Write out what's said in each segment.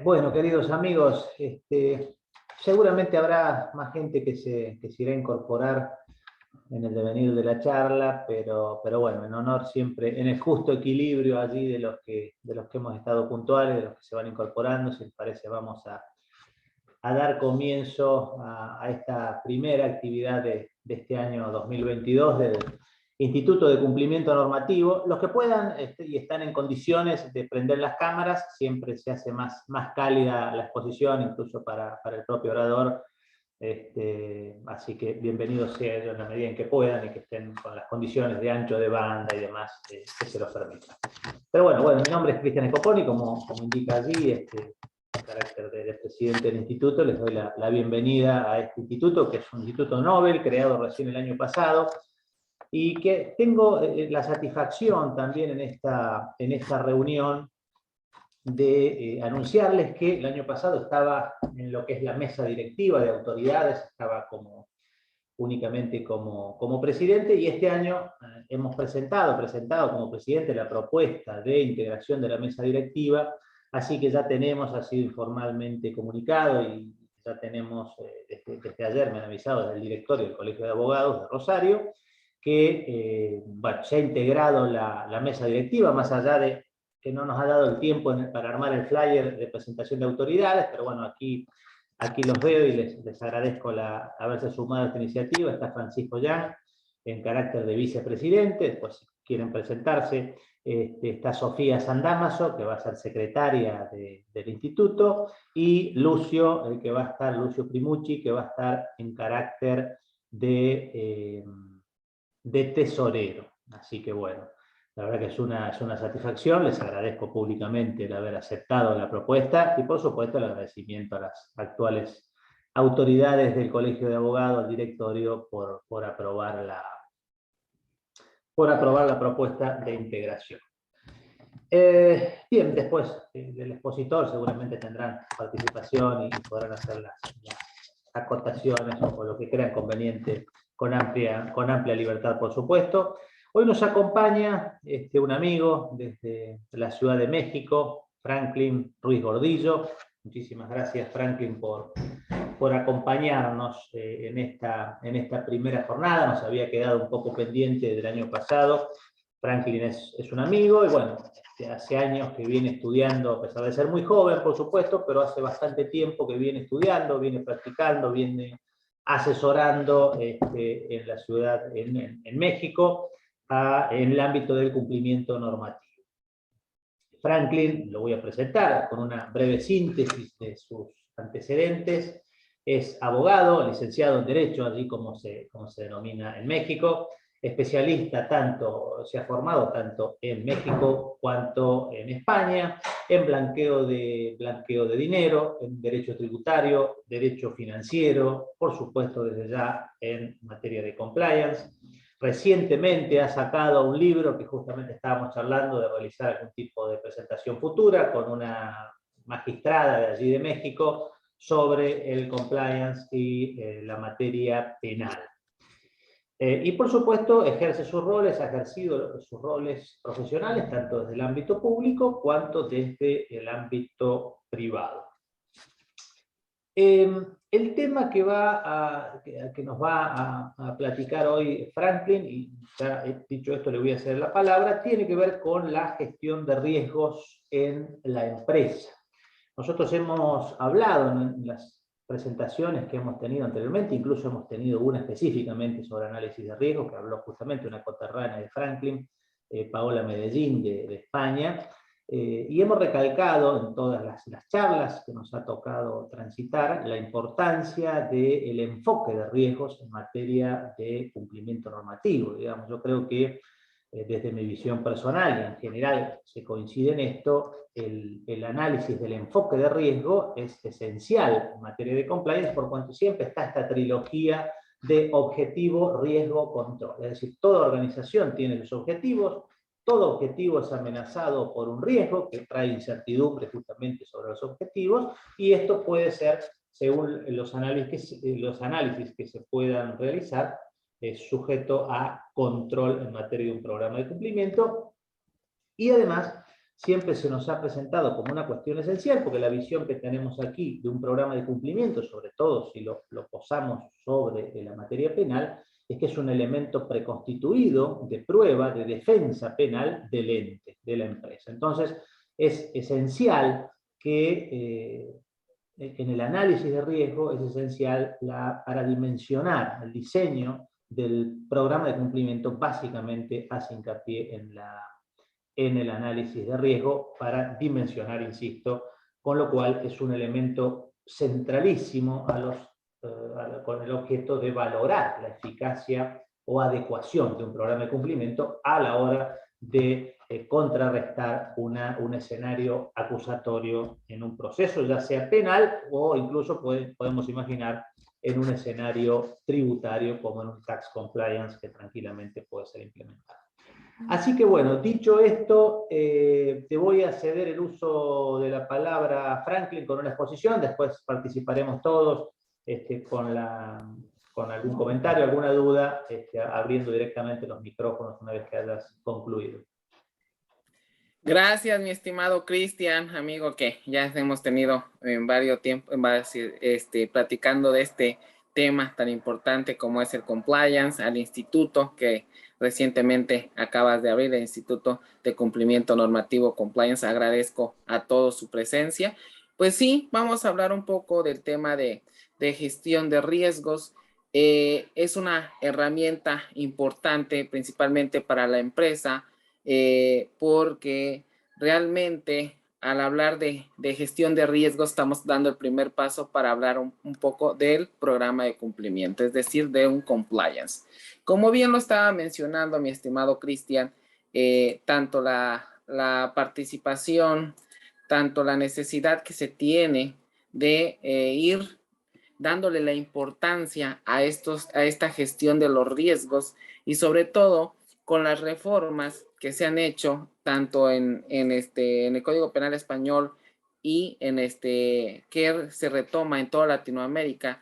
Bueno, queridos amigos, seguramente habrá más gente que se irá a incorporar en el devenir de la charla, pero bueno, en honor siempre, en el justo equilibrio allí de los que hemos estado puntuales, de los que se van incorporando, si les parece, vamos a dar comienzo a esta primera actividad de este año 2022 del Instituto de Cumplimiento Normativo. Los que puedan y están en condiciones de prender las cámaras, siempre se hace más cálida la exposición, incluso para el propio orador. Así que bienvenidos sea ellos en la medida en que puedan y que estén con las condiciones de ancho de banda y demás que se los permitan. Pero bueno, mi nombre es Cristian Scoponi, como indica allí, en carácter de presidente del instituto, les doy la bienvenida a este instituto, que es un instituto Nobel, creado recién el año pasado, y que tengo la satisfacción también en esta reunión de anunciarles que el año pasado estaba en lo que es la mesa directiva de autoridades, estaba únicamente como presidente, y este año hemos presentado como presidente la propuesta de integración de la mesa directiva, así que ya tenemos, ha sido informalmente comunicado y ya tenemos, desde ayer me han avisado desde el directorio del Colegio de Abogados de Rosario, que bueno, se ha integrado la mesa directiva, más allá de que no nos ha dado el tiempo para armar el flyer de presentación de autoridades, pero bueno, aquí los veo y les agradezco haberse sumado a esta iniciativa. Está Francisco Yang, en carácter de vicepresidente, después si quieren presentarse. Está Sofía San Damaso, que va a ser secretaria del instituto, y Lucio, Lucio Primucci, que va a estar en carácter de tesorero. Así que bueno, la verdad que es una satisfacción, les agradezco públicamente el haber aceptado la propuesta y por supuesto el agradecimiento a las actuales autoridades del Colegio de Abogados, al directorio, por aprobar la propuesta de integración. Bien, después del expositor seguramente tendrán participación y podrán hacer las acotaciones o lo que crean conveniente con amplia libertad, por supuesto. Hoy nos acompaña un amigo desde la Ciudad de México, Franklin Ruiz Gordillo. Muchísimas gracias, Franklin, por acompañarnos en esta primera jornada. Nos había quedado un poco pendiente del año pasado. Franklin es un amigo y bueno, hace años que viene estudiando, a pesar de ser muy joven, por supuesto, pero hace bastante tiempo que viene estudiando, viene practicando, viene asesorando en la ciudad, en México, en el ámbito del cumplimiento normativo. Franklin, lo voy a presentar con una breve síntesis de sus antecedentes. Es abogado, licenciado en Derecho, así como se denomina en México, especialista se ha formado tanto en México cuanto en España, en blanqueo de dinero, en derecho tributario, derecho financiero, por supuesto desde ya en materia de compliance. Recientemente ha sacado un libro que justamente estábamos charlando de realizar algún tipo de presentación futura con una magistrada de allí de México sobre el compliance y la materia penal. Y por supuesto ejerce sus roles, ha ejercido sus roles profesionales tanto desde el ámbito público cuanto desde el ámbito privado. El tema que nos va a platicar hoy Franklin, y ya dicho esto le voy a ceder la palabra, tiene que ver con la gestión de riesgos en la empresa. Nosotros hemos hablado en las presentaciones que hemos tenido anteriormente, incluso hemos tenido una específicamente sobre análisis de riesgos, que habló justamente una coterránea de Franklin, Paola Medellín de España, y hemos recalcado en todas las charlas que nos ha tocado transitar la importancia del enfoque de riesgos en materia de cumplimiento normativo. Digamos, yo creo que desde mi visión personal y en general se coincide en esto, el análisis del enfoque de riesgo es esencial en materia de compliance, por cuanto siempre está esta trilogía de objetivo, riesgo, control. Es decir, toda organización tiene sus objetivos, todo objetivo es amenazado por un riesgo que trae incertidumbre justamente sobre los objetivos, y esto puede ser, según los análisis que se puedan realizar, sujeto a control en materia de un programa de cumplimiento, y además siempre se nos ha presentado como una cuestión esencial, porque la visión que tenemos aquí de un programa de cumplimiento, sobre todo si lo posamos sobre la materia penal, es que es un elemento preconstituido de prueba, de defensa penal del ente, de la empresa. Entonces, es esencial que en el análisis de riesgo es esencial para dimensionar el diseño del programa de cumplimiento, básicamente hace hincapié en el análisis de riesgo para dimensionar, insisto, con lo cual es un elemento centralísimo con el objeto de valorar la eficacia o adecuación de un programa de cumplimiento a la hora de contrarrestar un escenario acusatorio en un proceso, ya sea penal o incluso podemos imaginar en un escenario tributario como en un tax compliance que tranquilamente puede ser implementado. Así que bueno, dicho esto, te voy a ceder el uso de la palabra, Franklin, con una exposición, después participaremos todos con algún comentario, alguna duda, abriendo directamente los micrófonos una vez que hayas concluido. Gracias, mi estimado Cristian, amigo, que ya hemos tenido en varios tiempos, platicando de este tema tan importante como es el compliance, al instituto que recientemente acabas de abrir, el Instituto de Cumplimiento Normativo Compliance. Agradezco a todos su presencia. Pues sí, vamos a hablar un poco del tema de gestión de riesgos. Es una herramienta importante principalmente para la empresa, porque realmente al hablar de gestión de riesgos estamos dando el primer paso para hablar un poco del programa de cumplimiento, es decir, de un compliance. Como bien lo estaba mencionando mi estimado Cristian, tanto la participación, tanto la necesidad que se tiene de ir dándole la importancia a esta gestión de los riesgos y sobre todo con las reformas que se han hecho tanto en el Código Penal Español y que se retoma en toda Latinoamérica,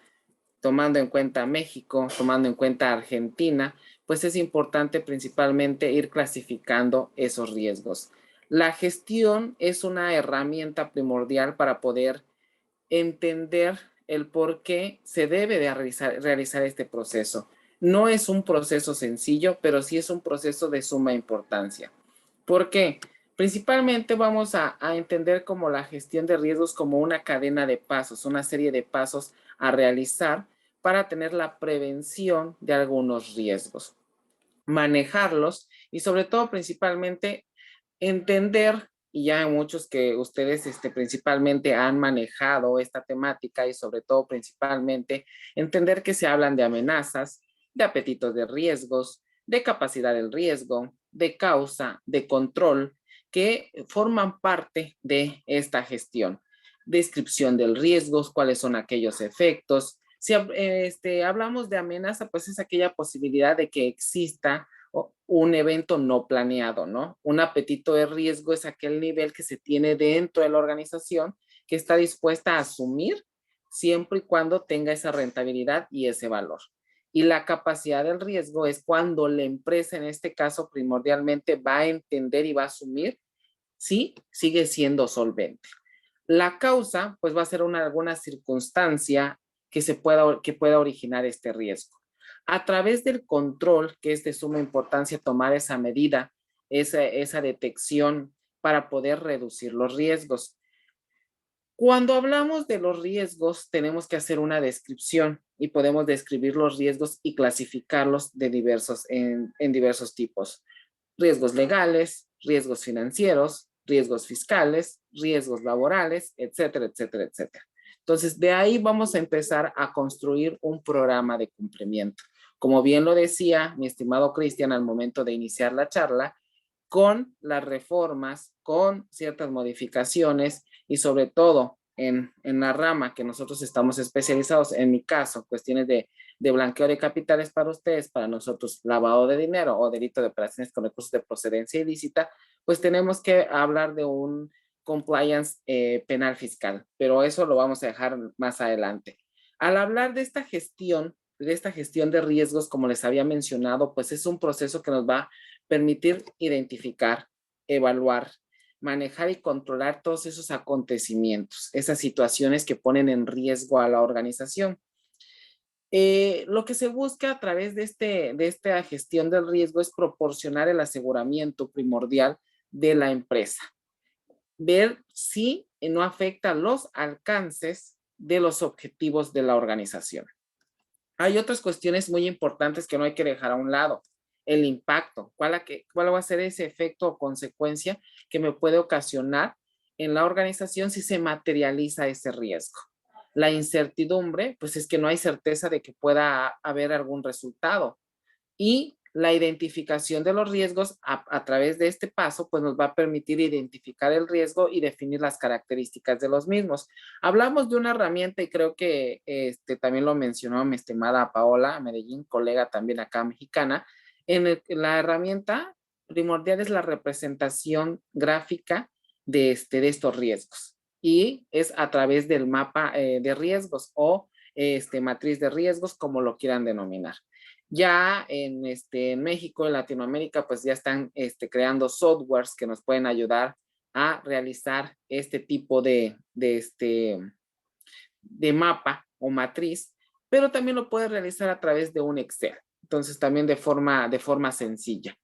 tomando en cuenta México, tomando en cuenta Argentina, pues es importante principalmente ir clasificando esos riesgos. La gestión es una herramienta primordial para poder entender el por qué se debe de realizar este proceso. No es un proceso sencillo, pero sí es un proceso de suma importancia. ¿Por qué? Principalmente vamos a entender como la gestión de riesgos como una cadena de pasos, una serie de pasos a realizar para tener la prevención de algunos riesgos, manejarlos y sobre todo principalmente entender, y ya hay muchos que ustedes principalmente han manejado esta temática y sobre todo principalmente entender que se hablan de amenazas, de apetitos de riesgos, de capacidad del riesgo, de causa, de control, que forman parte de esta gestión. Descripción del riesgo, cuáles son aquellos efectos. Si hablamos de amenaza, pues es aquella posibilidad de que exista un evento no planeado, ¿no? Un apetito de riesgo es aquel nivel que se tiene dentro de la organización que está dispuesta a asumir siempre y cuando tenga esa rentabilidad y ese valor. Y la capacidad del riesgo es cuando la empresa, en este caso primordialmente, va a entender y va a asumir si sigue siendo solvente. La causa, pues va a ser alguna circunstancia que pueda originar este riesgo. A través del control, que es de suma importancia tomar esa medida, esa detección para poder reducir los riesgos. Cuando hablamos de los riesgos, tenemos que hacer una descripción y podemos describir los riesgos y clasificarlos en diversos tipos. Riesgos legales, riesgos financieros, riesgos fiscales, riesgos laborales, etcétera, etcétera, etcétera. Entonces, de ahí vamos a empezar a construir un programa de cumplimiento. Como bien lo decía mi estimado Cristian al momento de iniciar la charla, con las reformas, con ciertas modificaciones y sobre todo en la rama que nosotros estamos especializados, en mi caso, cuestiones de blanqueo de capitales para ustedes, para nosotros lavado de dinero o delito de operaciones con recursos de procedencia ilícita, pues tenemos que hablar de un compliance penal fiscal, pero eso lo vamos a dejar más adelante. Al hablar de esta gestión de riesgos, como les había mencionado, pues es un proceso que nos va a permitir identificar, evaluar, manejar y controlar todos esos acontecimientos, esas situaciones que ponen en riesgo a la organización. Lo que se busca a través de esta gestión del riesgo es proporcionar el aseguramiento primordial de la empresa. Ver si no afecta los alcances de los objetivos de la organización. Hay otras cuestiones muy importantes que no hay que dejar a un lado. El impacto, ¿cuál va a ser ese efecto o consecuencia que me puede ocasionar en la organización si se materializa ese riesgo? La incertidumbre, pues es que no hay certeza de que pueda haber algún resultado. Y la identificación de los riesgos a través de este paso, pues nos va a permitir identificar el riesgo y definir las características de los mismos. Hablamos de una herramienta y creo que también lo mencionó mi estimada Paola Medellín, colega también acá mexicana. La herramienta primordial es la representación gráfica de estos riesgos y es a través del mapa de riesgos o matriz de riesgos, como lo quieran denominar. Ya en México, en Latinoamérica, pues ya están creando softwares que nos pueden ayudar a realizar este tipo de mapa o matriz, pero también lo puedes realizar a través de un Excel. Entonces, también de forma sencilla.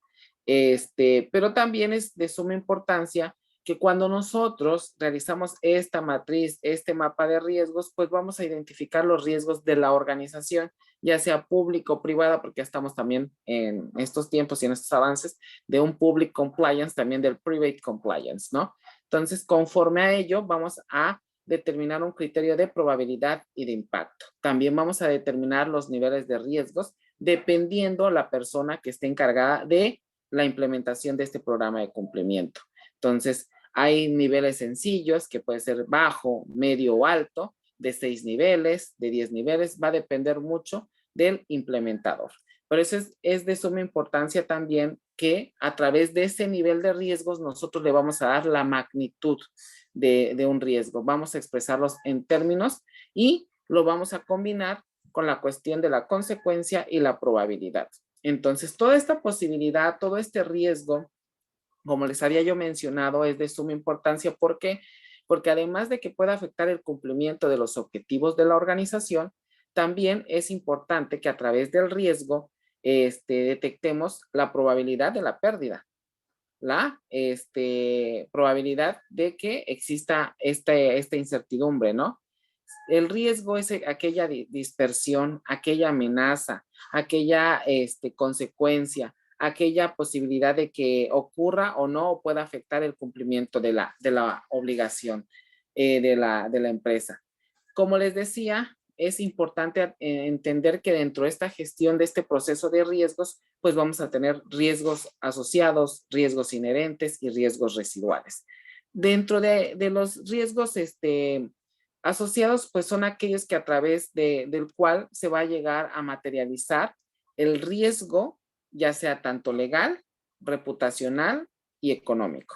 Pero también es de suma importancia que cuando nosotros realizamos esta matriz, este mapa de riesgos, pues vamos a identificar los riesgos de la organización, ya sea público o privada, porque ya estamos también en estos tiempos y en estos avances de un public compliance, también del private compliance, ¿no? Entonces, conforme a ello, vamos a determinar un criterio de probabilidad y de impacto. También vamos a determinar los niveles de riesgos dependiendo la persona que esté encargada de la implementación de este programa de cumplimiento. Entonces, hay niveles sencillos que puede ser bajo, medio o alto, de 6 niveles, de 10 niveles, va a depender mucho del implementador. Por eso es de suma importancia también que a través de ese nivel de riesgos nosotros le vamos a dar la magnitud de un riesgo. Vamos a expresarlos en términos y lo vamos a combinar con la cuestión de la consecuencia y la probabilidad. Entonces, toda esta posibilidad, todo este riesgo, como les había yo mencionado, es de suma importancia. ¿Por qué? Porque además de que pueda afectar el cumplimiento de los objetivos de la organización, también es importante que a través del riesgo detectemos la probabilidad de la pérdida, la probabilidad de que exista esta incertidumbre, ¿no? El riesgo es aquella dispersión, aquella amenaza, aquella consecuencia, aquella posibilidad de que ocurra o no o pueda afectar el cumplimiento de la obligación de la empresa. Como les decía, es importante entender que dentro de esta gestión de este proceso de riesgos, pues vamos a tener riesgos asociados, riesgos inherentes y riesgos residuales. Dentro de los riesgos asociados, pues son aquellos que a través del cual se va a llegar a materializar el riesgo, ya sea tanto legal, reputacional y económico.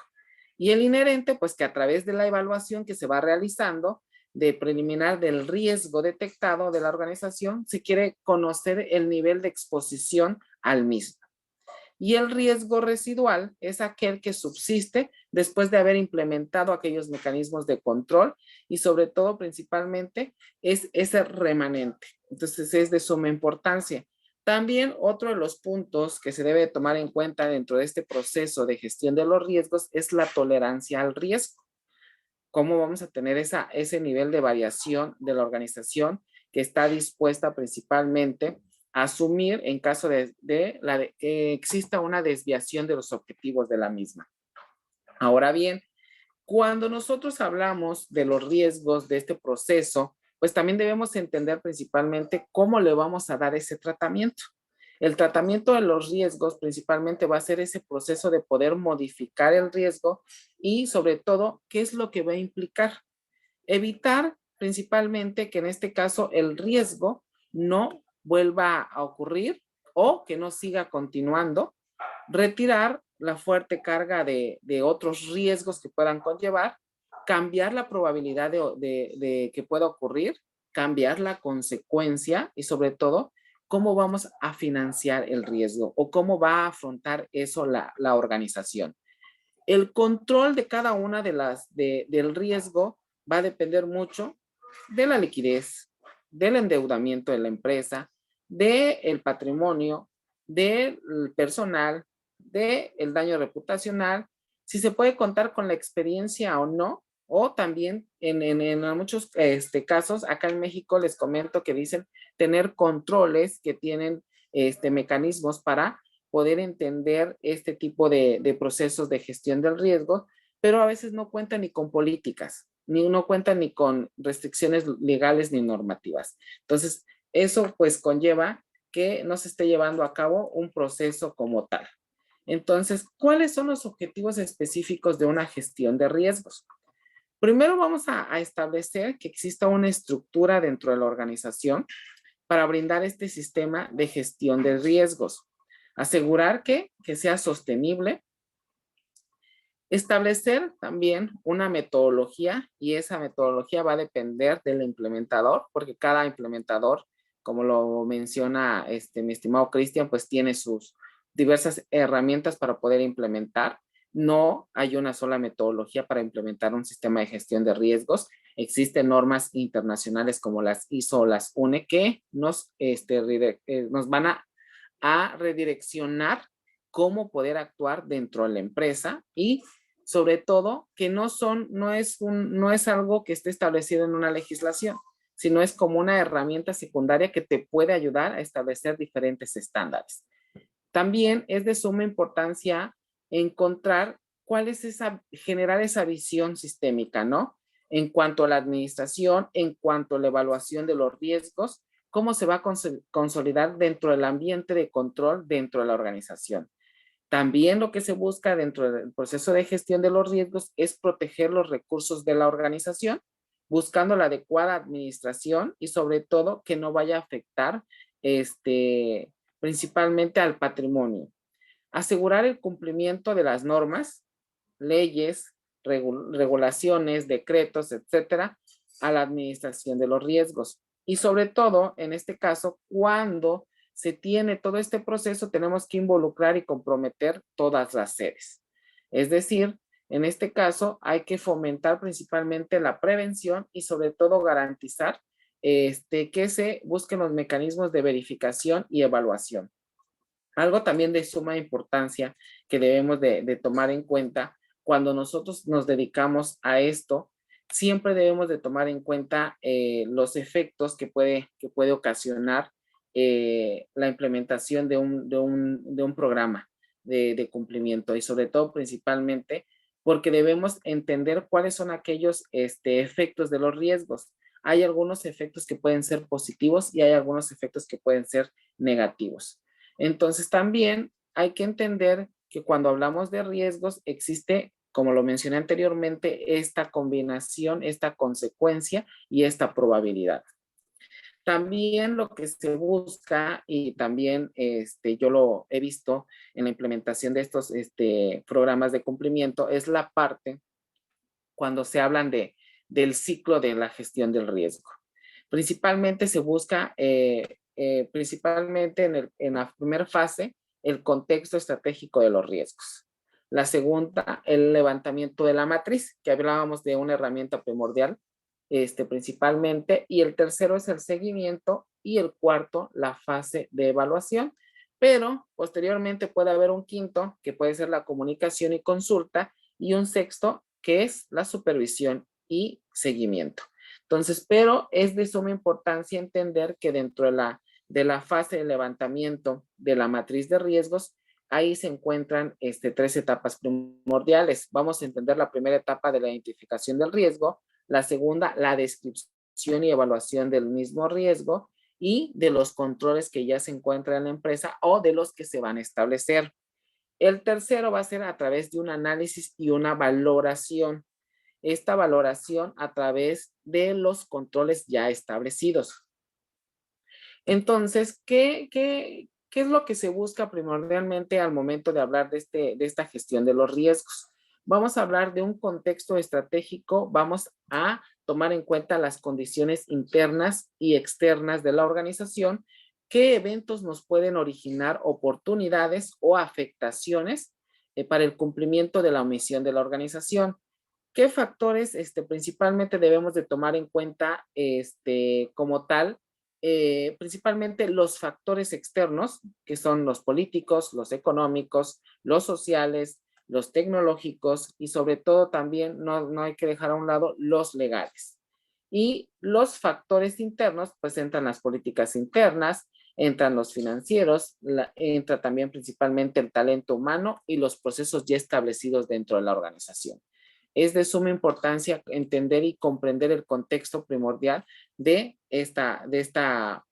Y el inherente, pues que a través de la evaluación que se va realizando de preliminar del riesgo detectado de la organización, se quiere conocer el nivel de exposición al mismo. Y el riesgo residual es aquel que subsiste después de haber implementado aquellos mecanismos de control y sobre todo principalmente es ese remanente. Entonces es de suma importancia. También otro de los puntos que se debe tomar en cuenta dentro de este proceso de gestión de los riesgos es la tolerancia al riesgo. Cómo vamos a tener ese nivel de variación de la organización que está dispuesta principalmente a asumir en caso de que exista una desviación de los objetivos de la misma. Ahora bien, cuando nosotros hablamos de los riesgos de este proceso, pues también debemos entender principalmente cómo le vamos a dar ese tratamiento. El tratamiento de los riesgos principalmente va a ser ese proceso de poder modificar el riesgo y sobre todo, ¿qué es lo que va a implicar? Evitar principalmente que en este caso el riesgo no vuelva a ocurrir o que no siga continuando, retirar la fuerte carga de otros riesgos que puedan conllevar, cambiar la probabilidad de que pueda ocurrir, cambiar la consecuencia y sobre todo, cómo vamos a financiar el riesgo o cómo va a afrontar eso la organización. El control de cada una de del riesgo va a depender mucho de la liquidez, del endeudamiento de la empresa, del patrimonio, del personal, del daño reputacional, si se puede contar con la experiencia o no, o también en muchos casos, acá en México les comento que dicen tener controles que tienen mecanismos para poder entender este tipo de procesos de gestión del riesgo, pero a veces no cuentan ni con políticas, ni no cuentan ni con restricciones legales ni normativas. Entonces, eso pues conlleva que no se esté llevando a cabo un proceso como tal. Entonces, ¿cuáles son los objetivos específicos de una gestión de riesgos? Primero vamos a establecer que exista una estructura dentro de la organización para brindar este sistema de gestión de riesgos. Asegurar que sea sostenible. Establecer también una metodología y esa metodología va a depender del implementador, porque cada implementador, como lo menciona mi estimado Cristian, pues tiene sus diversas herramientas para poder implementar. No hay una sola metodología para implementar un sistema de gestión de riesgos. Existen normas internacionales como las ISO o las UNE que nos van a redireccionar cómo poder actuar dentro de la empresa y sobre todo que no es algo que esté establecido en una legislación, sino es como una herramienta secundaria que te puede ayudar a establecer diferentes estándares. También es de suma importancia encontrar cuál es generar esa visión sistémica, ¿no? En cuanto a la administración, en cuanto a la evaluación de los riesgos, cómo se va a consolidar dentro del ambiente de control dentro de la organización. También lo que se busca dentro del proceso de gestión de los riesgos es proteger los recursos de la organización, buscando la adecuada administración y sobre todo que no vaya a afectar principalmente al patrimonio. Asegurar el cumplimiento de las normas, leyes, regulaciones, decretos, etcétera, a la administración de los riesgos. Y sobre todo, en este caso, cuando se tiene todo este proceso, tenemos que involucrar y comprometer todas las sedes. Es decir, en este caso, hay que fomentar principalmente la prevención y sobre todo garantizar que se busquen los mecanismos de verificación y evaluación. Algo también de suma importancia que debemos de tomar en cuenta cuando nosotros nos dedicamos a esto, siempre debemos de tomar en cuenta los efectos que puede ocasionar la implementación de un programa de cumplimiento y sobre todo principalmente porque debemos entender cuáles son aquellos efectos de los riesgos. Hay algunos efectos que pueden ser positivos y hay algunos efectos que pueden ser negativos. Entonces también hay que entender que cuando hablamos de riesgos existe, como lo mencioné anteriormente, esta combinación, esta consecuencia y esta probabilidad. También lo que se busca, y también yo lo he visto en la implementación de estos programas de cumplimiento, es la parte cuando se hablan del ciclo de la gestión del riesgo. Principalmente se busca, principalmente en la primera fase, el contexto estratégico de los riesgos. La segunda, el levantamiento de la matriz, que hablábamos de una herramienta primordial, principalmente. Y el tercero es el seguimiento. Y el cuarto, la fase de evaluación. Pero posteriormente puede haber un quinto, que puede ser la comunicación y consulta. Y un sexto, que es la supervisión y seguimiento. Entonces, pero es de suma importancia entender que dentro de la fase de levantamiento de la matriz de riesgos, ahí se encuentran tres etapas primordiales. Vamos a entender la primera etapa de la identificación del riesgo, la segunda, la descripción y evaluación del mismo riesgo y de los controles que ya se encuentran en la empresa o de los que se van a establecer. El tercero va a ser a través de un análisis y una valoración. Esta valoración a través de los controles ya establecidos. Entonces, ¿qué es lo que se busca primordialmente al momento de hablar de esta gestión de los riesgos? Vamos a hablar de un contexto estratégico, vamos a tomar en cuenta las condiciones internas y externas de la organización, qué eventos nos pueden originar oportunidades o afectaciones para el cumplimiento de la misión de la organización. ¿Qué factores principalmente debemos de tomar en cuenta como tal? Principalmente los factores externos, que son los políticos, los económicos, los sociales, los tecnológicos y sobre todo también no hay que dejar a un lado los legales. Y los factores internos, pues entran las políticas internas, entran los financieros, entra también principalmente el talento humano y los procesos ya establecidos dentro de la organización. Es de suma importancia entender y comprender el contexto primordial de esta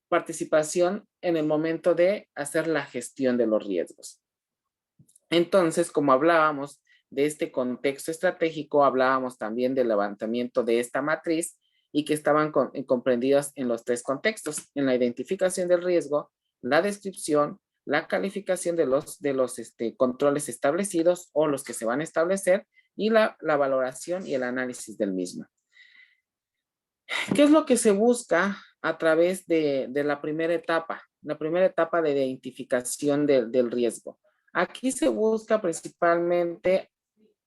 participación en el momento de hacer la gestión de los riesgos. Entonces, como hablábamos de este contexto estratégico, hablábamos también del levantamiento de esta matriz y que estaban comprendidas en los tres contextos, en la identificación del riesgo, la descripción, la calificación de los controles establecidos o los que se van a establecer y la valoración y el análisis del mismo. ¿Qué es lo que se busca a través de la primera etapa? La primera etapa de identificación del riesgo. Aquí se busca principalmente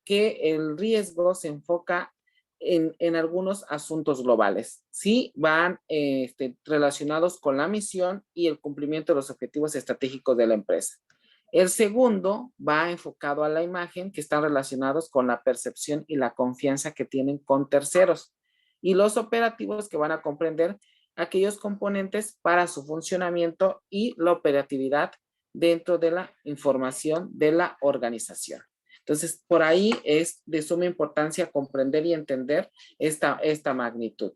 que el riesgo se enfoca en algunos asuntos globales. Sí, van relacionados con la misión y el cumplimiento de los objetivos estratégicos de la empresa. El segundo va enfocado a la imagen, que están relacionados con la percepción y la confianza que tienen con terceros. Y los operativos, que van a comprender aquellos componentes para su funcionamiento y la operatividad dentro de la información de la organización. Entonces, por ahí es de suma importancia comprender y entender esta magnitud.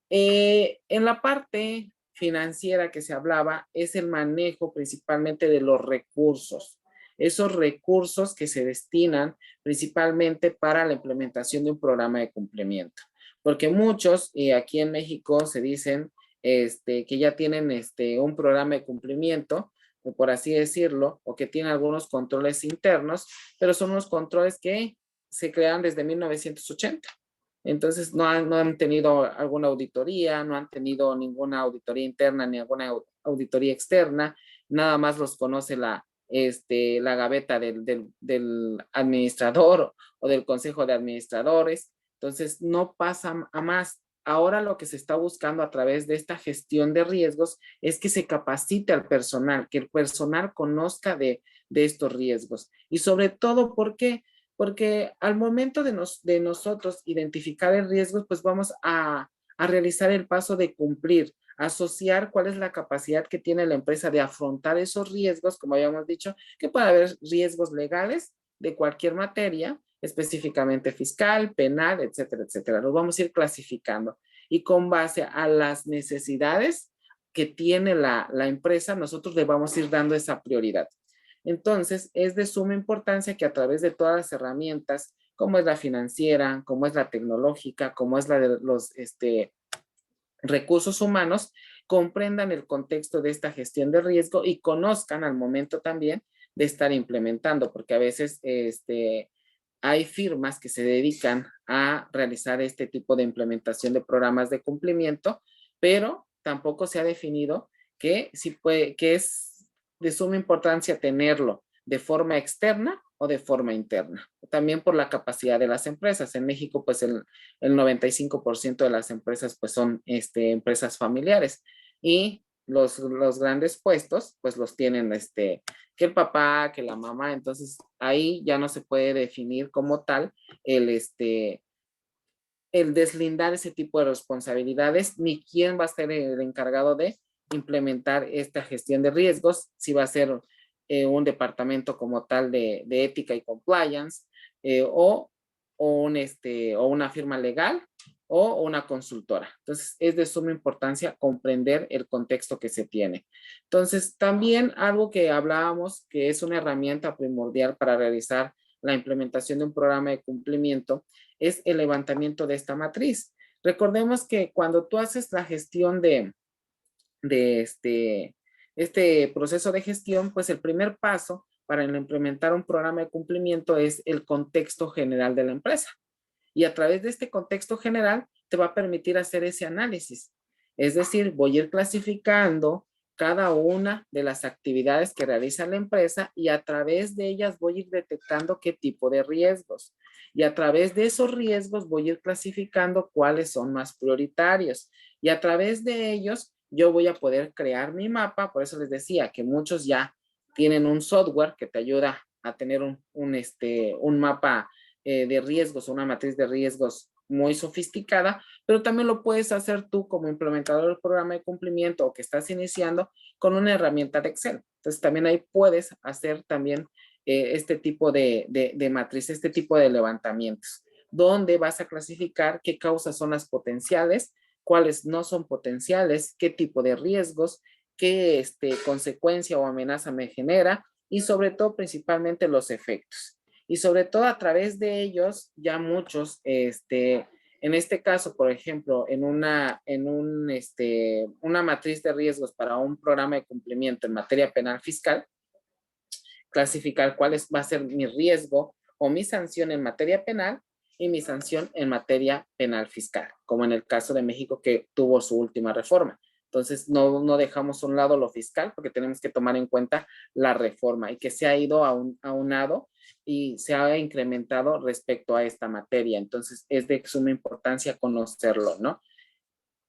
En la parte financiera que se hablaba, es el manejo principalmente de los recursos. Esos recursos que se destinan principalmente para la implementación de un programa de cumplimiento. Porque muchos, y aquí en México se dicen que ya tienen un programa de cumplimiento, por así decirlo, o que tienen algunos controles internos, pero son unos controles que se crean desde 1980. Entonces no han tenido alguna auditoría, no han tenido ninguna auditoría interna ni alguna auditoría externa, nada más los conoce la gaveta del administrador o del consejo de administradores. Entonces no pasa a más. Ahora lo que se está buscando a través de esta gestión de riesgos es que se capacite al personal, que el personal conozca de estos riesgos. Y sobre todo, ¿por qué? Porque al momento de nosotros identificar el riesgo, pues vamos a realizar el paso de cumplir, asociar cuál es la capacidad que tiene la empresa de afrontar esos riesgos, como habíamos dicho, que puede haber riesgos legales de cualquier materia, específicamente fiscal, penal, etcétera, etcétera. Los vamos a ir clasificando y con base a las necesidades que tiene la empresa, nosotros le vamos a ir dando esa prioridad. Entonces, es de suma importancia que a través de todas las herramientas, como es la financiera, como es la tecnológica, como es la de los recursos humanos, comprendan el contexto de esta gestión de riesgo y conozcan al momento también de estar implementando, porque a veces hay firmas que se dedican a realizar este tipo de implementación de programas de cumplimiento, pero tampoco se ha definido que es de suma importancia tenerlo de forma externa o de forma interna. También por la capacidad de las empresas. En México, pues el 95% de las empresas pues son empresas familiares y los grandes puestos pues los tienen que el papá, que la mamá. Entonces ahí ya no se puede definir como tal el deslindar ese tipo de responsabilidades, ni quién va a ser el encargado de implementar esta gestión de riesgos, si va a ser un departamento como tal de ética y compliance, o una firma legal o una consultora. Entonces, es de suma importancia comprender el contexto que se tiene. Entonces, también algo que hablábamos, que es una herramienta primordial para realizar la implementación de un programa de cumplimiento, es el levantamiento de esta matriz. Recordemos que cuando tú haces la gestión de este proceso de gestión, pues el primer paso para implementar un programa de cumplimiento es el contexto general de la empresa. Y a través de este contexto general te va a permitir hacer ese análisis. Es decir, voy a ir clasificando cada una de las actividades que realiza la empresa y a través de ellas voy a ir detectando qué tipo de riesgos. Y a través de esos riesgos voy a ir clasificando cuáles son más prioritarios. Y a través de ellos yo voy a poder crear mi mapa. Por eso les decía que muchos ya tienen un software que te ayuda a tener un mapa de riesgos, una matriz de riesgos muy sofisticada, pero también lo puedes hacer tú como implementador del programa de cumplimiento o que estás iniciando con una herramienta de Excel. Entonces también ahí puedes hacer también este tipo de matriz, este tipo de levantamientos, donde vas a clasificar qué causas son las potenciales, cuáles no son potenciales, qué tipo de riesgos, qué consecuencia o amenaza me genera y sobre todo principalmente los efectos. Y sobre todo a través de ellos, ya muchos, en este caso, por ejemplo, una matriz de riesgos para un programa de cumplimiento en materia penal fiscal, clasificar va a ser mi riesgo o mi sanción en materia penal y mi sanción en materia penal fiscal, como en el caso de México que tuvo su última reforma. Entonces, no dejamos a un lado lo fiscal porque tenemos que tomar en cuenta la reforma y que se ha ido aunado y se ha incrementado respecto a esta materia. Entonces, es de suma importancia conocerlo, ¿no?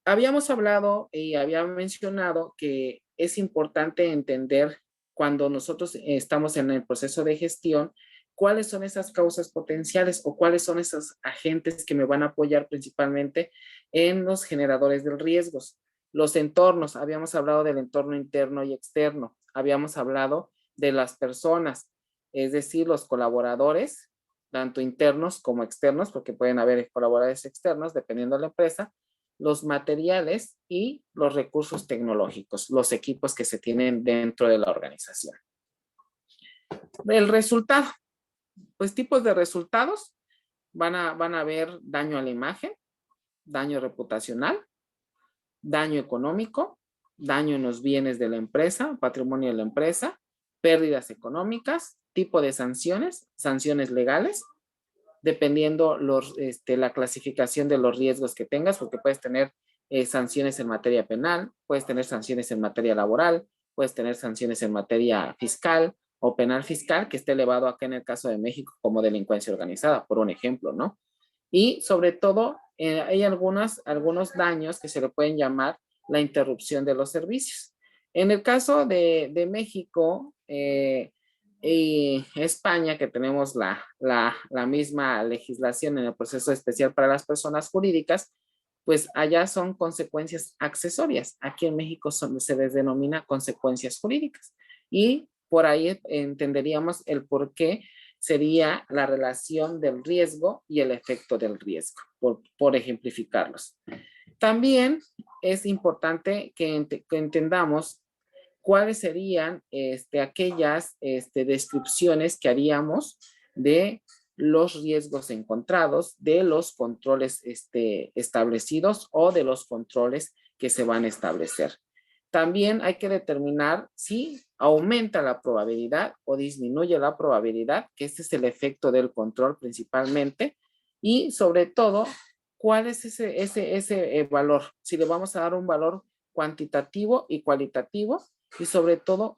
Habíamos hablado y había mencionado que es importante entender cuando nosotros estamos en el proceso de gestión, cuáles son esas causas potenciales o cuáles son esos agentes que me van a apoyar principalmente en los generadores de riesgos. Los entornos, habíamos hablado del entorno interno y externo, habíamos hablado de las personas, es decir, los colaboradores, tanto internos como externos, porque pueden haber colaboradores externos dependiendo de la empresa, los materiales y los recursos tecnológicos, los equipos que se tienen dentro de la organización. El resultado, pues tipos de resultados, van a haber daño a la imagen, daño reputacional, daño económico, daño en los bienes de la empresa, patrimonio de la empresa, pérdidas económicas, tipo de sanciones, sanciones legales, dependiendo la clasificación de los riesgos que tengas, porque puedes tener sanciones en materia penal, puedes tener sanciones en materia laboral, puedes tener sanciones en materia fiscal o penal fiscal, que esté elevado acá en el caso de México como delincuencia organizada, por un ejemplo, ¿no? Y sobre todo, hay algunos daños que se le pueden llamar la interrupción de los servicios. En el caso de México, y España, que tenemos la misma legislación en el proceso especial para las personas jurídicas, pues allá son consecuencias accesorias. Aquí en México se les denomina consecuencias jurídicas. Y por ahí entenderíamos el por qué sería la relación del riesgo y el efecto del riesgo, por ejemplificarlos. También es importante que entendamos cuáles serían aquellas descripciones que haríamos de los riesgos encontrados, de los controles establecidos o de los controles que se van a establecer. También hay que determinar si aumenta la probabilidad o disminuye la probabilidad, que este es el efecto del control principalmente, y sobre todo, cuál es ese valor, si le vamos a dar un valor cuantitativo y cualitativo, y sobre todo,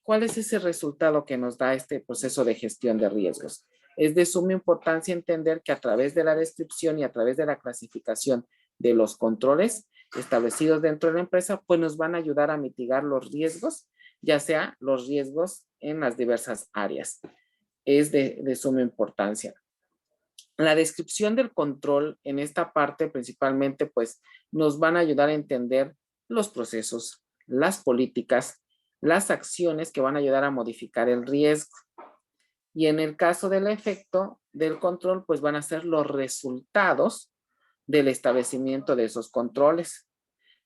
¿cuál es ese resultado que nos da este proceso de gestión de riesgos? Es de suma importancia entender que a través de la descripción y a través de la clasificación de los controles establecidos dentro de la empresa, pues nos van a ayudar a mitigar los riesgos, ya sea los riesgos en las diversas áreas. Es de suma importancia. La descripción del control en esta parte principalmente, pues nos van a ayudar a entender los procesos, las políticas, las acciones que van a ayudar a modificar el riesgo. Y en el caso del efecto del control, pues van a ser los resultados del establecimiento de esos controles.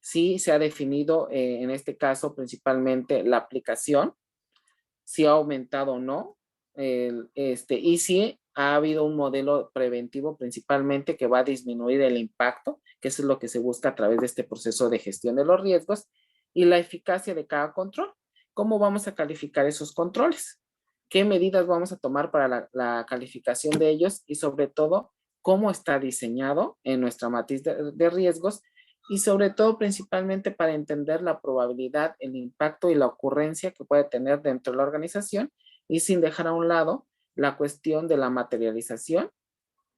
Sí se ha definido en este caso principalmente la aplicación, si ha aumentado o no, y si ha habido un modelo preventivo principalmente que va a disminuir el impacto, que eso es lo que se busca a través de este proceso de gestión de los riesgos, y la eficacia de cada control. ¿Cómo vamos a calificar esos controles? ¿Qué medidas vamos a tomar para la calificación de ellos? Y sobre todo, ¿cómo está diseñado en nuestra matriz de riesgos y sobre todo principalmente para entender la probabilidad, el impacto y la ocurrencia que puede tener dentro de la organización y sin dejar a un lado la cuestión de la materialización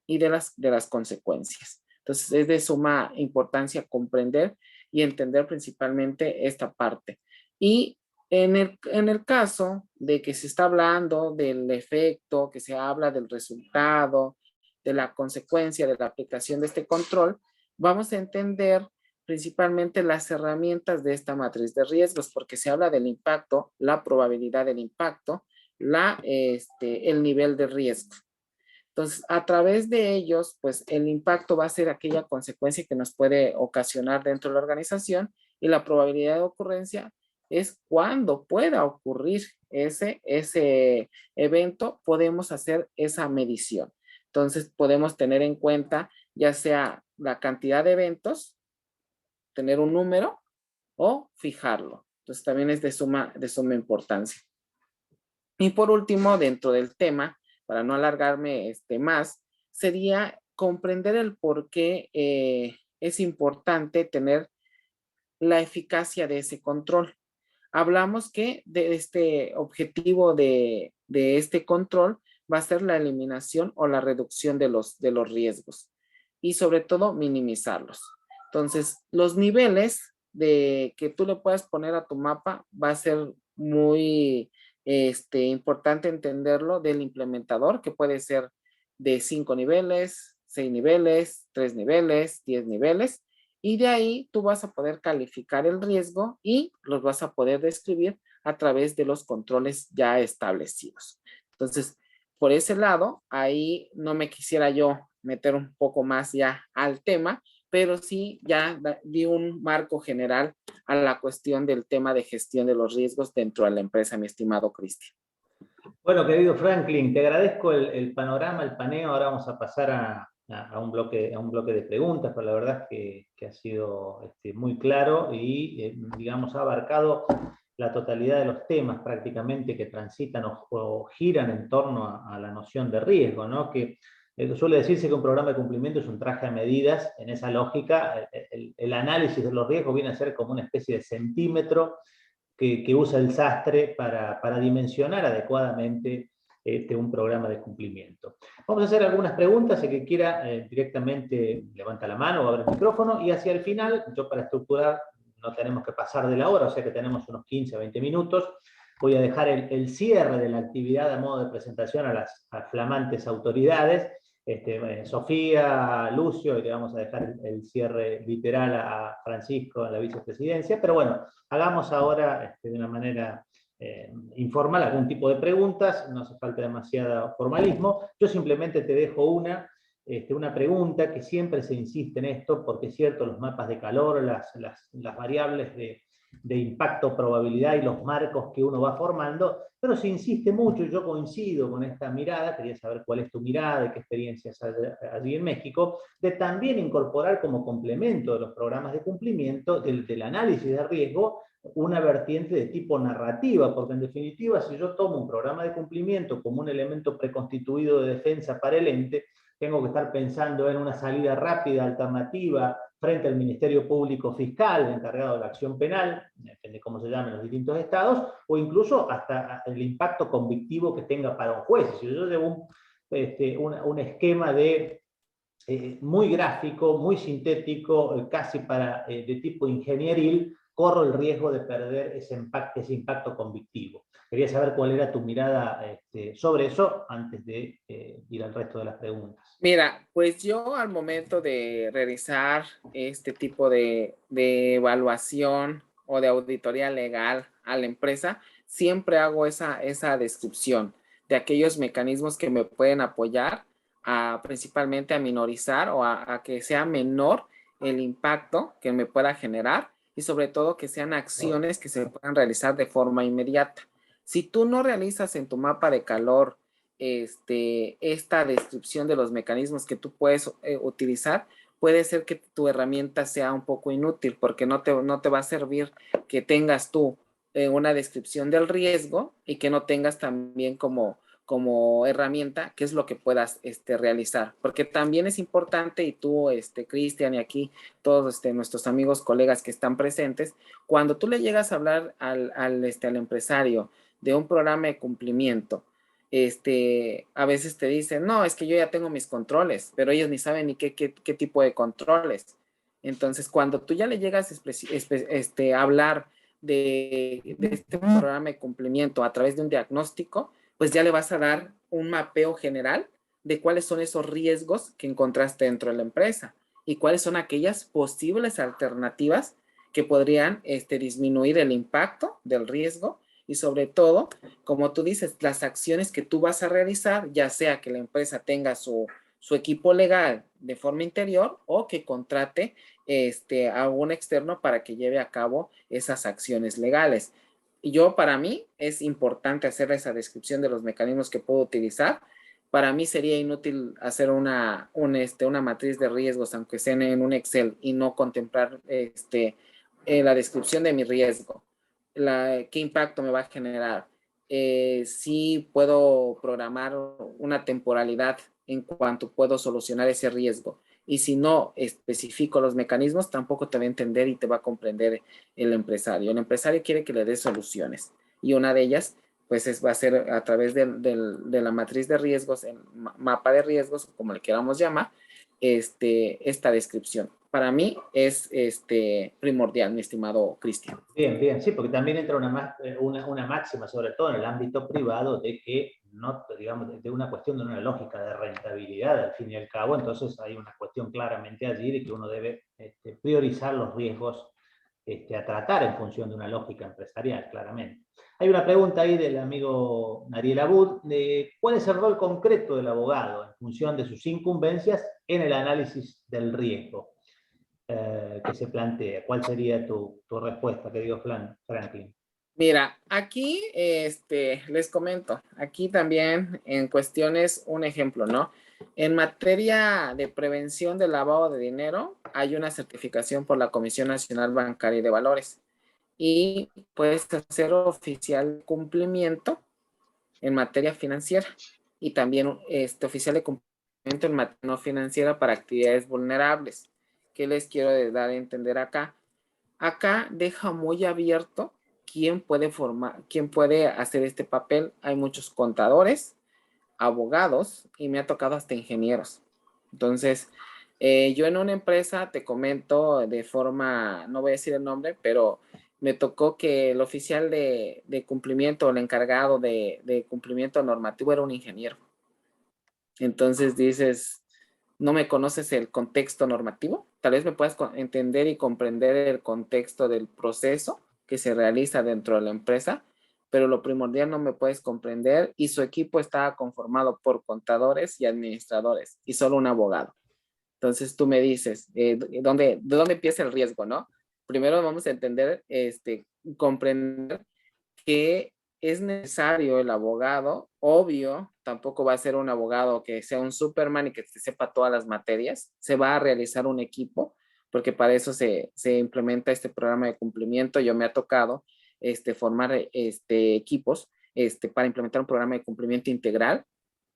y de las consecuencias. Entonces es de suma importancia comprender y entender principalmente esta parte. Y en el caso de que se está hablando del efecto, que se habla del resultado, de la consecuencia de la aplicación de este control, vamos a entender principalmente las herramientas de esta matriz de riesgos, porque se habla del impacto, la probabilidad del impacto, el nivel de riesgo. Entonces, a través de ellos, pues el impacto va a ser aquella consecuencia que nos puede ocasionar dentro de la organización y la probabilidad de ocurrencia es cuando pueda ocurrir ese evento, podemos hacer esa medición. Entonces, podemos tener en cuenta ya sea la cantidad de eventos, tener un número o fijarlo. Entonces, también es de suma importancia. Y por último, dentro del tema, para no alargarme más, sería comprender el por qué es importante tener la eficacia de ese control. Hablamos que de este objetivo de este control va a ser la eliminación o la reducción de los riesgos y sobre todo minimizarlos. Entonces, los niveles de que tú le puedas poner a tu mapa va a ser muy importante entenderlo del implementador, que puede ser de 5 niveles, 6 niveles, 3 niveles, 10 niveles, y de ahí tú vas a poder calificar el riesgo y los vas a poder describir a través de los controles ya establecidos. Entonces, por ese lado, ahí no me quisiera yo meter un poco más ya al tema, pero sí ya di un marco general a la cuestión del tema de gestión de los riesgos dentro de la empresa, mi estimado Cristian. Bueno, querido Franklin, te agradezco el panorama, el paneo. Ahora vamos a pasar a un bloque de preguntas, pero la verdad es que ha sido muy claro y, digamos, ha abarcado la totalidad de los temas prácticamente que transitan o giran en torno a la noción de riesgo, ¿no? Que suele decirse que un programa de cumplimiento es un traje a medidas. En esa lógica, el análisis de los riesgos viene a ser como una especie de centímetro que usa el sastre para dimensionar adecuadamente un programa de cumplimiento. Vamos a hacer algunas preguntas. El que quiera directamente levanta la mano o abre el micrófono, y hacia el final, yo para estructurar no tenemos que pasar de la hora, o sea que tenemos unos 15 o 20 minutos. Voy a dejar el cierre de la actividad a modo de presentación a las flamantes autoridades. Sofía, Lucio, y le vamos a dejar el cierre literal a Francisco en la vicepresidencia, pero bueno, hagamos ahora de una manera informal algún tipo de preguntas, no hace falta demasiado formalismo. Yo simplemente te dejo una pregunta que siempre se insiste en esto, porque es cierto, los mapas de calor, las variables de impacto, probabilidad y los marcos que uno va formando, pero se insiste mucho, y yo coincido con esta mirada. Quería saber cuál es tu mirada y qué experiencias hay allí en México, de también incorporar como complemento de los programas de cumplimiento del análisis de riesgo una vertiente de tipo narrativa, porque en definitiva, si yo tomo un programa de cumplimiento como un elemento preconstituido de defensa para el ente, tengo que estar pensando en una salida rápida, alternativa, frente al Ministerio Público Fiscal, encargado de la acción penal, depende de cómo se llamen los distintos estados, o incluso hasta el impacto convictivo que tenga para un juez. Si yo llevo un esquema muy gráfico, muy sintético, casi de tipo ingenieril, corro el riesgo de perder ese impacto convictivo. Quería saber cuál era tu mirada sobre eso antes de ir al resto de las preguntas. Mira, pues yo al momento de realizar este tipo de evaluación o de auditoría legal a la empresa, siempre hago esa descripción de aquellos mecanismos que me pueden apoyar principalmente a minorizar o a que sea menor el impacto que me pueda generar, y sobre todo que sean acciones que se puedan realizar de forma inmediata. Si tú no realizas en tu mapa de calor esta descripción de los mecanismos que tú puedes utilizar, puede ser que tu herramienta sea un poco inútil, porque no te va a servir que tengas tú una descripción del riesgo y que no tengas también como como herramienta qué es lo que puedas realizar. Porque también es importante, y tú, Cristian, y aquí todos nuestros amigos, colegas que están presentes, cuando tú le llegas a hablar al empresario de un programa de cumplimiento, a veces te dicen, no, es que yo ya tengo mis controles, pero ellos ni saben ni qué tipo de controles. Entonces, cuando tú ya le llegas a hablar de este programa de cumplimiento a través de un diagnóstico, pues ya le vas a dar un mapeo general de cuáles son esos riesgos que encontraste dentro de la empresa y cuáles son aquellas posibles alternativas que podrían disminuir el impacto del riesgo y sobre todo, como tú dices, las acciones que tú vas a realizar, ya sea que la empresa tenga su equipo legal de forma interior o que contrate a un externo para que lleve a cabo esas acciones legales. Y para mí, es importante hacer esa descripción de los mecanismos que puedo utilizar. Para mí sería inútil hacer una matriz de riesgos, aunque sea en un Excel, y no contemplar la descripción de mi riesgo. ¿Qué impacto me va a generar? Si puedo programar una temporalidad en cuanto puedo solucionar ese riesgo. Y si no especifico los mecanismos, tampoco te va a entender y te va a comprender el empresario. El empresario quiere que le dé soluciones. Y una de ellas, pues va a ser a través de la matriz de riesgos, el mapa de riesgos, como le queramos llamar, esta descripción. Para mí es primordial, mi estimado Cristian. Bien, bien, sí, porque también entra una máxima, sobre todo en el ámbito privado, de que no, digamos, de una cuestión de una lógica de rentabilidad al fin y al cabo, entonces hay una cuestión claramente allí de que uno debe priorizar los riesgos a tratar en función de una lógica empresarial, claramente. Hay una pregunta ahí del amigo Ariel Abud, de cuál es el rol concreto del abogado en función de sus incumbencias en el análisis del riesgo que se plantea. ¿Cuál sería tu respuesta, querido Franklin? Mira, aquí les comento, aquí también en cuestiones, un ejemplo, ¿no? En materia de prevención del lavado de dinero, hay una certificación por la Comisión Nacional Bancaria y de Valores y puedes hacer oficial cumplimiento en materia financiera y también oficial de cumplimiento en materia no financiera para actividades vulnerables. ¿Qué les quiero dar a entender acá? Acá deja muy abierto quién puede hacer este papel. Hay muchos contadores, abogados y me ha tocado hasta ingenieros. Entonces, yo en una empresa, te comento de forma, no voy a decir el nombre, pero me tocó que el oficial de cumplimiento, el encargado de cumplimiento normativo era un ingeniero. Entonces dices, ¿no me conoces el contexto normativo? Tal vez me puedas entender y comprender el contexto del proceso que se realiza dentro de la empresa, pero lo primordial no me puedes comprender y su equipo estaba conformado por contadores y administradores y solo un abogado. Entonces tú me dices, ¿de dónde empieza el riesgo, no? Primero vamos a entender, comprender que es necesario el abogado, obvio, tampoco va a ser un abogado que sea un Superman y que se sepa todas las materias, se va a realizar un equipo, porque para eso se implementa este programa de cumplimiento. Yo me ha tocado formar equipos para implementar un programa de cumplimiento integral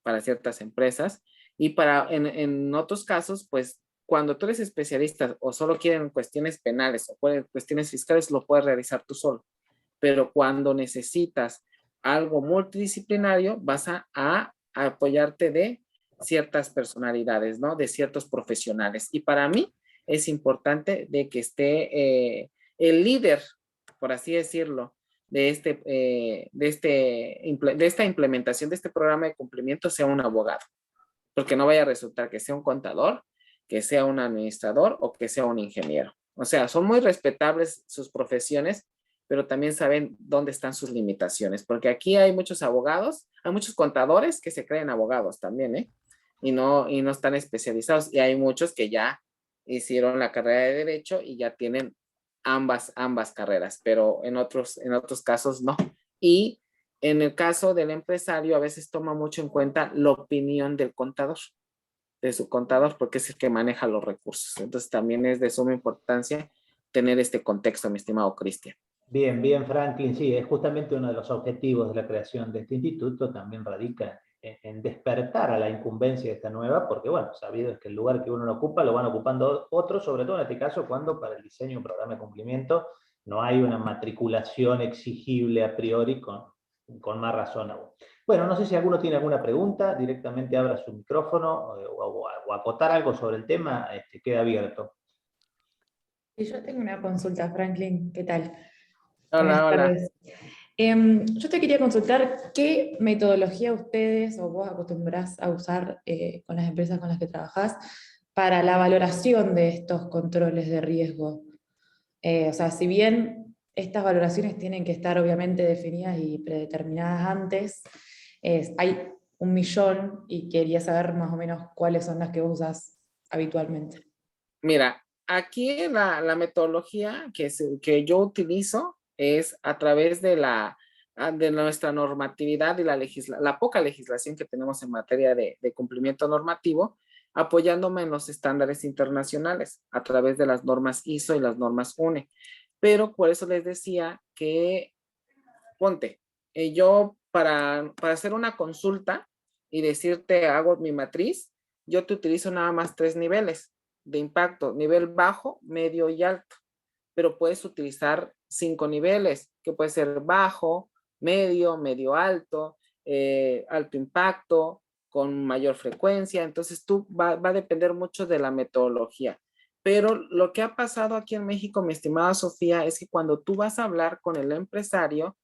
para ciertas empresas y en otros casos, pues cuando tú eres especialista o solo quieren cuestiones penales o cuestiones fiscales, lo puedes realizar tú solo, pero cuando necesitas algo multidisciplinario, vas a apoyarte de ciertas personalidades, ¿no? De ciertos profesionales. Y para mí es importante de que esté el líder, por así decirlo, de esta implementación de este programa de cumplimiento sea un abogado, porque no vaya a resultar que sea un contador, que sea un administrador o que sea un ingeniero. O sea, son muy respetables sus profesiones, pero también saben dónde están sus limitaciones, porque aquí hay muchos abogados, hay muchos contadores que se creen abogados también, ¿eh? Y no están especializados, y hay muchos que ya hicieron la carrera de Derecho y ya tienen ambas carreras, pero en otros casos no. Y en el caso del empresario, a veces toma mucho en cuenta la opinión del contador, de su contador, porque es el que maneja los recursos. Entonces también es de suma importancia tener este contexto, mi estimado Cristian. Bien, bien, Franklin. Sí, es justamente uno de los objetivos de la creación de este instituto, también radica en despertar a la incumbencia de esta nueva, porque bueno, sabido es que el lugar que uno no ocupa lo van ocupando otros, sobre todo en este caso cuando para el diseño de un programa de cumplimiento no hay una matriculación exigible a priori con más razón aún. Bueno, no sé si alguno tiene alguna pregunta, directamente abra su micrófono o acotar algo sobre el tema, queda abierto. Y yo tengo una consulta, Franklin. ¿Qué tal? Buenas Hola, hola. tardes. Yo te quería consultar qué metodología ustedes o vos acostumbrás a usar con las empresas con las que trabajás para la valoración de estos controles de riesgo. O sea, si bien estas valoraciones tienen que estar obviamente definidas y predeterminadas antes, hay 1.000.000 y quería saber más o menos cuáles son las que vos usás habitualmente. Mira, aquí la metodología que yo utilizo es a través de nuestra normatividad y la poca legislación que tenemos en materia de cumplimiento normativo, apoyándome en los estándares internacionales a través de las normas ISO y las normas UNE. Pero por eso les decía que, ponte, yo para hacer una consulta y decirte hago mi matriz, yo te utilizo nada más 3 niveles de impacto: nivel bajo, medio y alto. Pero puedes utilizar 5 niveles, que puede ser bajo, medio alto, alto impacto, con mayor frecuencia. Entonces va a depender mucho de la metodología. Pero lo que ha pasado aquí en México, mi estimada Sofía, es que cuando tú vas a hablar con el empresario,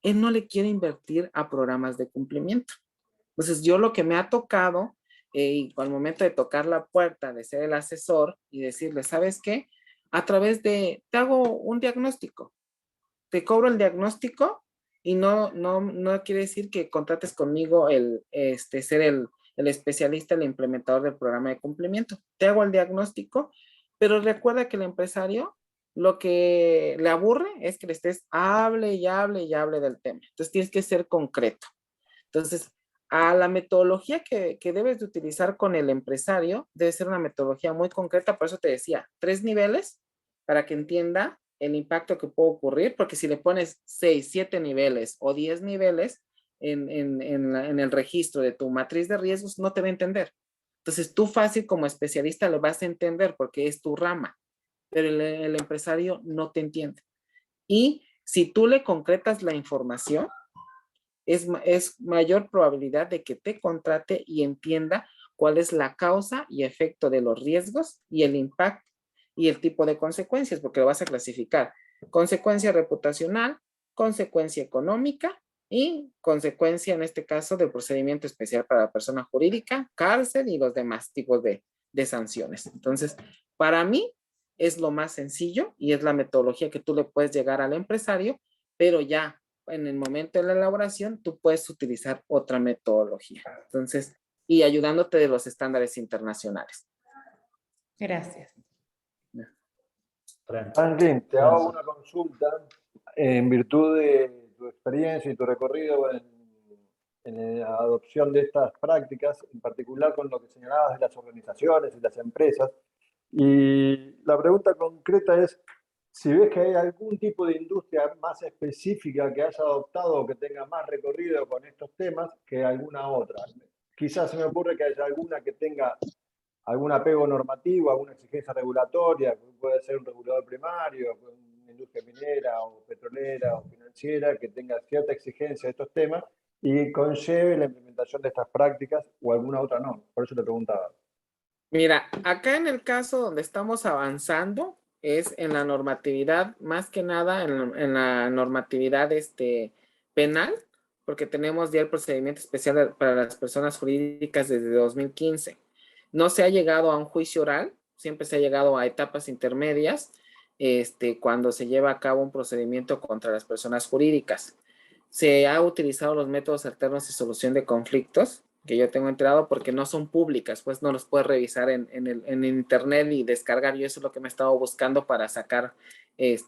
él no le quiere invertir a programas de cumplimiento. Entonces, yo lo que me ha tocado, y al momento de tocar la puerta, de ser el asesor y decirle, ¿sabes qué? A través te hago un diagnóstico, te cobro el diagnóstico y no quiere decir que contrates conmigo ser el especialista, el implementador del programa de cumplimiento. Te hago el diagnóstico, pero recuerda que el empresario lo que le aburre es que le estés hable y hable y hable del tema. Entonces tienes que ser concreto. Entonces, a la metodología que debes de utilizar con el empresario debe ser una metodología muy concreta. Por eso te decía, 3 niveles para que entienda el impacto que puede ocurrir, porque si le pones 6, 7 niveles o 10 niveles en el registro de tu matriz de riesgos, no te va a entender. Entonces, tú fácil como especialista lo vas a entender porque es tu rama, pero el empresario no te entiende. Y si tú le concretas la información, es mayor probabilidad de que te contrate y entienda cuál es la causa y efecto de los riesgos y el impacto y el tipo de consecuencias, porque lo vas a clasificar: consecuencia reputacional, consecuencia económica y consecuencia, en este caso, del procedimiento especial para la persona jurídica, cárcel y los demás tipos de sanciones. Entonces, para mí es lo más sencillo y es la metodología que tú le puedes llegar al empresario, pero ya en el momento de la elaboración, tú puedes utilizar otra metodología. Entonces, y ayudándote de los estándares internacionales. Gracias. Franklin, te hago una consulta en virtud de tu experiencia y tu recorrido en la adopción de estas prácticas, en particular con lo que señalabas de las organizaciones y las empresas. Y la pregunta concreta es si ves que hay algún tipo de industria más específica que haya adoptado o que tenga más recorrido con estos temas que alguna otra. Quizás se me ocurre que haya alguna que tenga algún apego normativo, alguna exigencia regulatoria, puede ser un regulador primario, una industria minera o petrolera o financiera que tenga cierta exigencia de estos temas y conlleve la implementación de estas prácticas o alguna otra no. Por eso te preguntaba. Mira, acá en el caso donde estamos avanzando es en la normatividad, más que nada en la normatividad penal, porque tenemos ya el procedimiento especial para las personas jurídicas desde 2015. No se ha llegado a un juicio oral, siempre se ha llegado a etapas intermedias, cuando se lleva a cabo un procedimiento contra las personas jurídicas. Se ha utilizado los métodos alternos de solución de conflictos, que yo tengo enterado, porque no son públicas, pues no los puedes revisar en internet y descargar. Yo eso es lo que me he estado buscando para sacar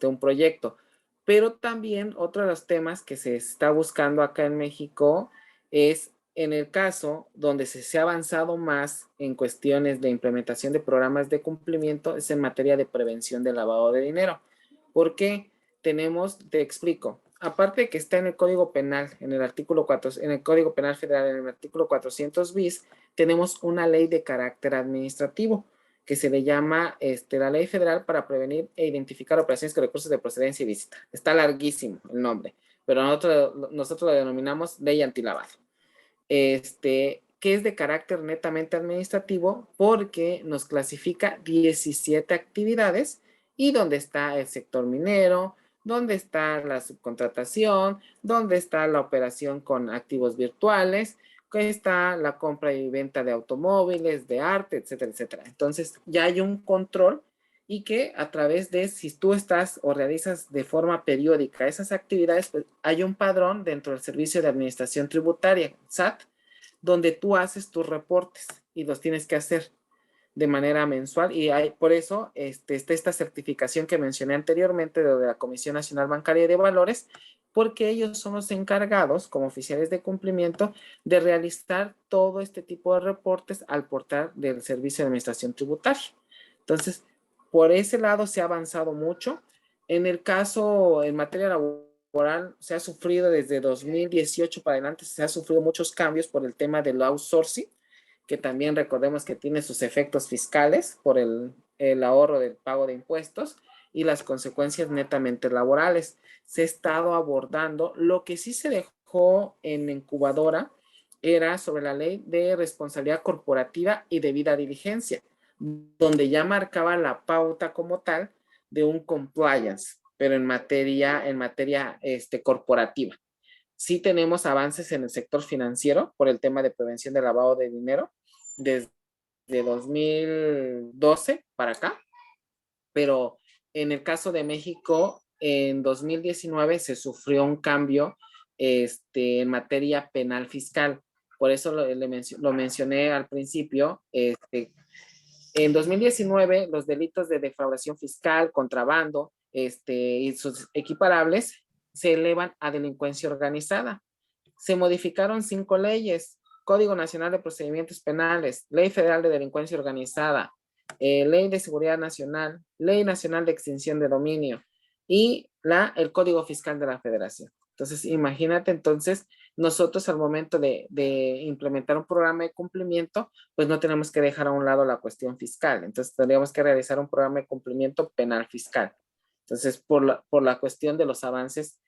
un proyecto. Pero también otro de los temas que se está buscando acá en México es en el caso donde se ha avanzado más en cuestiones de implementación de programas de cumplimiento, es en materia de prevención de lavado de dinero. ¿Por qué? te explico, aparte de que está en el Código Penal, en el artículo 4, en el Código Penal Federal, en el artículo 400 bis, tenemos una ley de carácter administrativo que se le llama la Ley Federal para prevenir e identificar operaciones con recursos de procedencia ilícita. Está larguísimo el nombre, pero nosotros lo denominamos Ley Antilavado. Que es de carácter netamente administrativo porque nos clasifica 17 actividades y donde está el sector minero, donde está la subcontratación, donde está la operación con activos virtuales, que está la compra y venta de automóviles, de arte, etcétera, etcétera. Entonces ya hay un control y que a través de, si tú estás o realizas de forma periódica esas actividades, pues hay un padrón dentro del Servicio de Administración Tributaria, SAT, donde tú haces tus reportes y los tienes que hacer de manera mensual y hay, por eso está esta certificación que mencioné anteriormente de la Comisión Nacional Bancaria y de Valores, porque ellos son los encargados como oficiales de cumplimiento de realizar todo este tipo de reportes al portal del Servicio de Administración Tributaria. Entonces, por ese lado se ha avanzado mucho. En el caso, en materia laboral, se ha sufrido desde 2018 para adelante, se ha sufrido muchos cambios por el tema del outsourcing, que también recordemos que tiene sus efectos fiscales por el ahorro del pago de impuestos y las consecuencias netamente laborales. Se ha estado abordando, lo que sí se dejó en incubadora era sobre la ley de responsabilidad corporativa y debida diligencia, donde ya marcaba la pauta como tal de un compliance, pero en materia corporativa. Sí tenemos avances en el sector financiero por el tema de prevención de lavado de dinero desde 2012 para acá, pero en el caso de México, en 2019 se sufrió un cambio en materia penal fiscal. Por eso lo mencioné al principio. En 2019, los delitos de defraudación fiscal, contrabando y sus equiparables se elevan a delincuencia organizada. Se modificaron 5 leyes: Código Nacional de Procedimientos Penales, Ley Federal de Delincuencia Organizada, Ley de Seguridad Nacional, Ley Nacional de Extinción de Dominio y el Código Fiscal de la Federación. Entonces, imagínate, nosotros al momento de implementar un programa de cumplimiento, pues no tenemos que dejar a un lado la cuestión fiscal. Entonces, tendríamos que realizar un programa de cumplimiento penal fiscal. Entonces, por la cuestión de los avances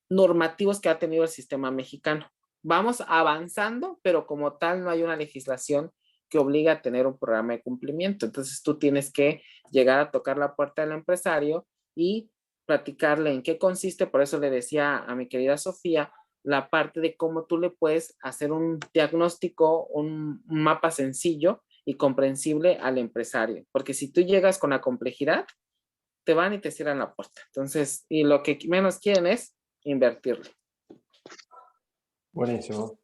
normativos que ha tenido el sistema mexicano. Vamos avanzando, pero como tal no hay una legislación que obliga a tener un programa de cumplimiento. Entonces tú tienes que llegar a tocar la puerta del empresario y platicarle en qué consiste. Por eso le decía a mi querida Sofía la parte de cómo tú le puedes hacer un diagnóstico, un mapa sencillo y comprensible al empresario. Porque si tú llegas con la complejidad, te van y te cierran la puerta. Entonces, y lo que menos quieren es invertirle. Buenísimo.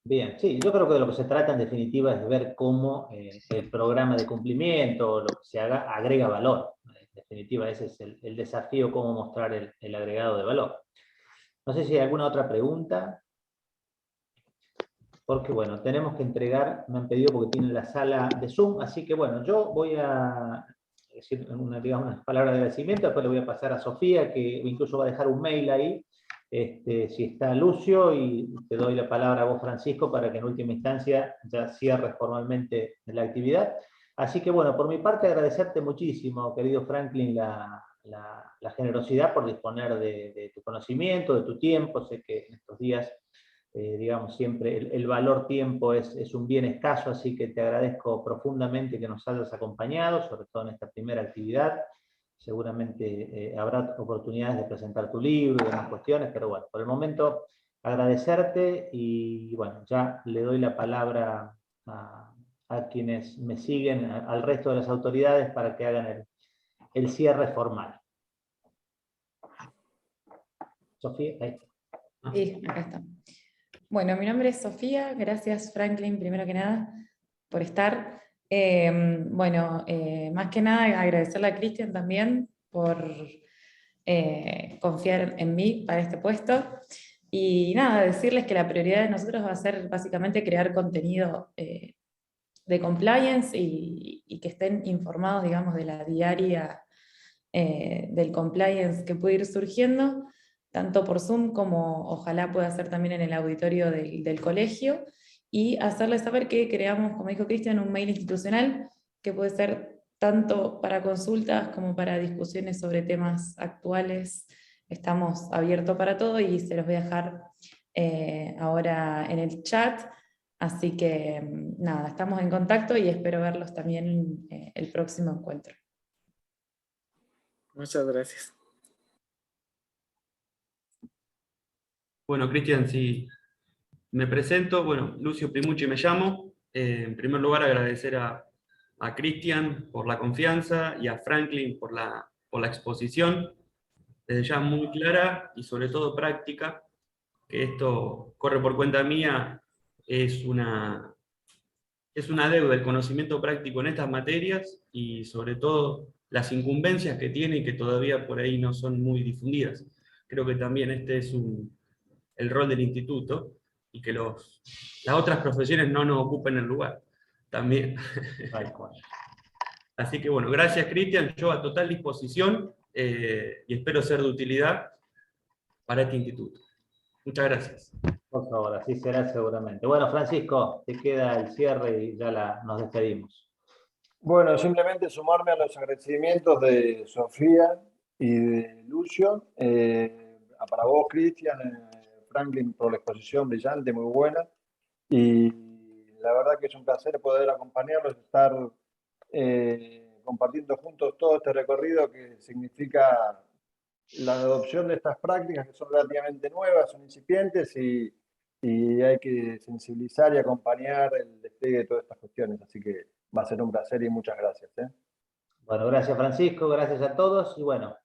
Bien, sí, yo creo que de lo que se trata en definitiva es de ver cómo el programa de cumplimiento o lo que se haga agrega valor. En definitiva, ese es el desafío, cómo mostrar el agregado de valor. No sé si hay alguna otra pregunta. Porque bueno, tenemos que entregar, me han pedido porque tienen la sala de Zoom, así que bueno, yo voy a decir unas palabras de agradecimiento, después le voy a pasar a Sofía, que incluso va a dejar un mail ahí, si está Lucio, y te doy la palabra a vos, Francisco, para que en última instancia ya cierres formalmente la actividad. Así que bueno, por mi parte agradecerte muchísimo, querido Franklin, la generosidad por disponer de tu conocimiento, de tu tiempo. Sé que en estos días digamos, siempre el valor tiempo es un bien escaso, así que te agradezco profundamente que nos hayas acompañado, sobre todo en esta primera actividad. Seguramente habrá oportunidades de presentar tu libro y demás cuestiones, pero bueno, por el momento agradecerte y bueno, ya le doy la palabra a quienes me siguen, al resto de las autoridades para que hagan el cierre formal. Sofía, ahí. Sí, acá está. Bueno, mi nombre es Sofía, gracias Franklin, primero que nada, por estar. Más que nada agradecerle a Cristian también por confiar en mí para este puesto. Y nada, decirles que la prioridad de nosotros va a ser básicamente crear contenido de compliance y que estén informados, digamos, de la diaria del compliance que puede ir surgiendo, tanto por Zoom como ojalá pueda ser también en el auditorio del colegio, y hacerles saber que creamos, como dijo Cristian, un mail institucional que puede ser tanto para consultas como para discusiones sobre temas actuales. Estamos abiertos para todo y se los voy a dejar ahora en el chat. Así que nada, estamos en contacto y espero verlos también el próximo encuentro. Muchas gracias. Bueno, Cristian, si me presento, bueno, Lucio Primucci me llamo. En primer lugar, agradecer a Cristian por la confianza y a Franklin por la exposición, desde ya muy clara y sobre todo práctica, que esto corre por cuenta mía, es una deuda el conocimiento práctico en estas materias y sobre todo las incumbencias que tiene y que todavía por ahí no son muy difundidas. Creo que también este es el rol del instituto y que las otras profesiones no nos ocupen el lugar también. Así que bueno, gracias Cristian, yo a total disposición y espero ser de utilidad para este instituto. Muchas gracias. Por favor, así será seguramente. Bueno, Francisco, te queda el cierre y ya nos despedimos. Bueno, simplemente sumarme a los agradecimientos de Sofía y de Lucio. Para vos, Cristian, Franklin, por la exposición brillante, muy buena. Y la verdad que es un placer poder acompañarlos, estar compartiendo juntos todo este recorrido que significa la adopción de estas prácticas que son relativamente nuevas, son incipientes y hay que sensibilizar y acompañar el despliegue de todas estas cuestiones. Así que va a ser un placer y muchas gracias. Bueno, gracias Francisco, gracias a todos y bueno,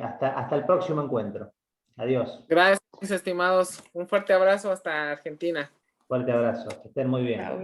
hasta el próximo encuentro. Adiós. Gracias, estimados. Un fuerte abrazo hasta Argentina. Fuerte abrazo, que estén muy bien. Chao.